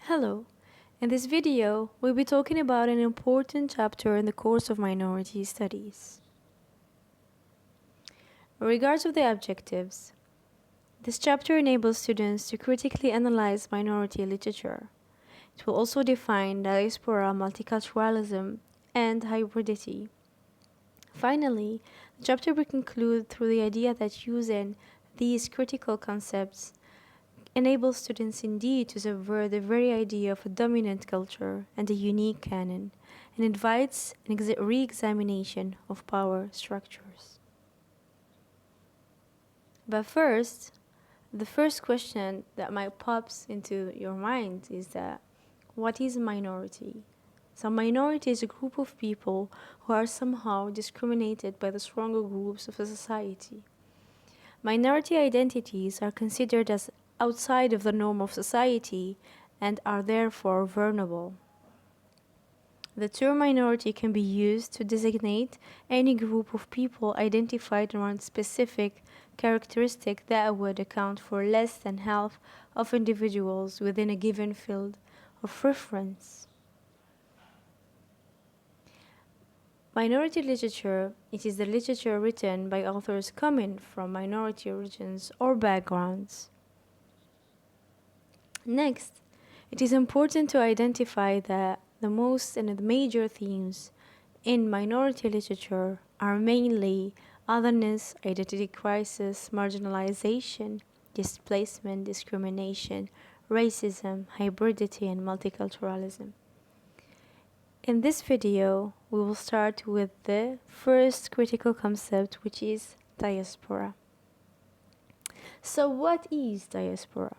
Hello. In this video, we'll be talking about an important chapter in the course of minority studies. In regards of the objectives, this chapter enables students to critically analyze minority literature. It will also define diaspora, multiculturalism, and hybridity. Finally, the chapter will conclude through the idea that using these critical concepts enables students indeed to subvert the very idea of a dominant culture and a unique canon, and invites an re-examination of power structures. But first, the first question that might pops into your mind is that what is a minority? So minority is a group of people who are somehow discriminated by the stronger groups of a society. Minority identities are considered as outside of the norm of society and are therefore vulnerable. The term minority can be used to designate any group of people identified around specific characteristic that would account for less than half of individuals within a given field of reference. Minority literature, it is the literature written by authors coming from minority origins or backgrounds. Next, it is important to identify that the most and the major themes in minority literature are mainly otherness, identity crisis, marginalization, displacement, discrimination, racism, hybridity, and multiculturalism. In this video, we will start with the first critical concept, which is diaspora. So what is diaspora?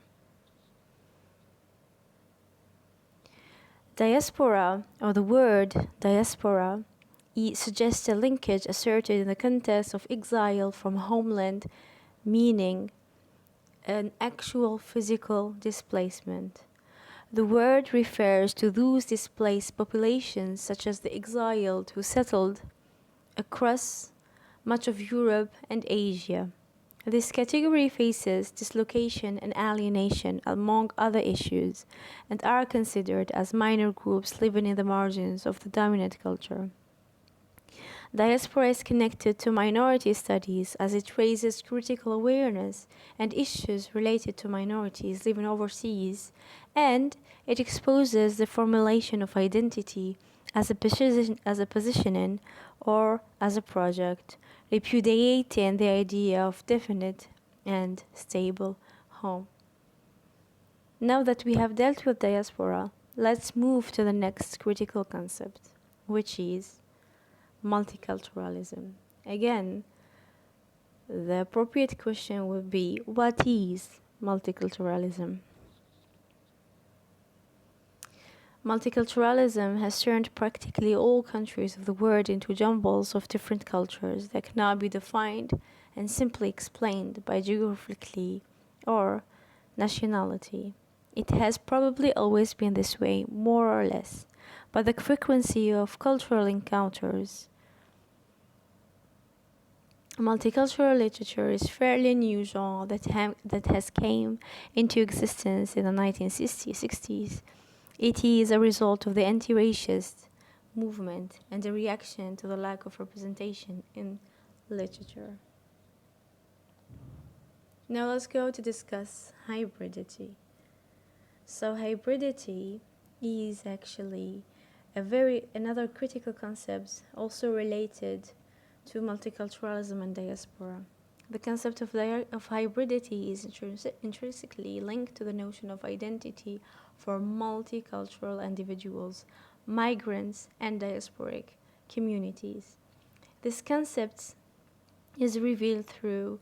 Diaspora, or the word diaspora, suggests a linkage asserted in the context of exile from homeland, meaning an actual physical displacement. The word refers to those displaced populations, such as the exiled who settled across much of Europe and Asia. This category faces dislocation and alienation among other issues and are considered as minor groups living in the margins of the dominant culture. Diaspora is connected to minority studies as it raises critical awareness and issues related to minorities living overseas, and it exposes the formulation of identity as a positioning or as a project, repudiating the idea of definite and stable home. Now that we have dealt with diaspora, let's move to the next critical concept, which is multiculturalism. Again, the appropriate question would be, what is multiculturalism? Multiculturalism has turned practically all countries of the world into jumbles of different cultures that cannot be defined and simply explained by geographically or nationality. It has probably always been this way, more or less, but the frequency of cultural encounters. Multicultural literature is fairly new genre that has came into existence in the 1960s. It is a result of the anti-racist movement and a reaction to the lack of representation in literature. Now let's go to discuss hybridity. So hybridity is actually another critical concept also related to multiculturalism and diaspora. The concept of hybridity is intrinsically linked to the notion of identity for multicultural individuals, migrants, and diasporic communities. This concept is revealed through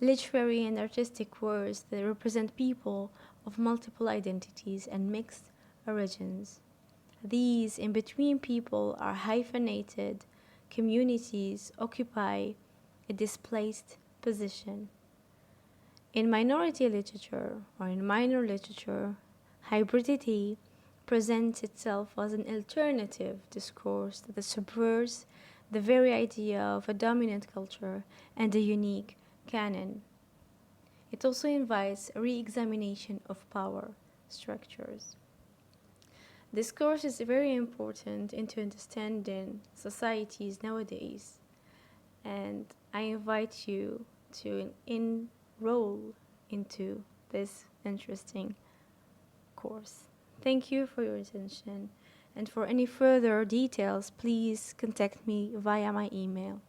literary and artistic works that represent people of multiple identities and mixed origins. These in-between people are hyphenated communities occupy a displaced position. In minority literature or in minor literature, hybridity presents itself as an alternative discourse that subverts the very idea of a dominant culture and a unique canon. It also invites a re-examination of power structures. This course is very important into understanding societies nowadays, and I invite you to enroll into this interesting course. Thank you for your attention, and for any further details, please contact me via my email.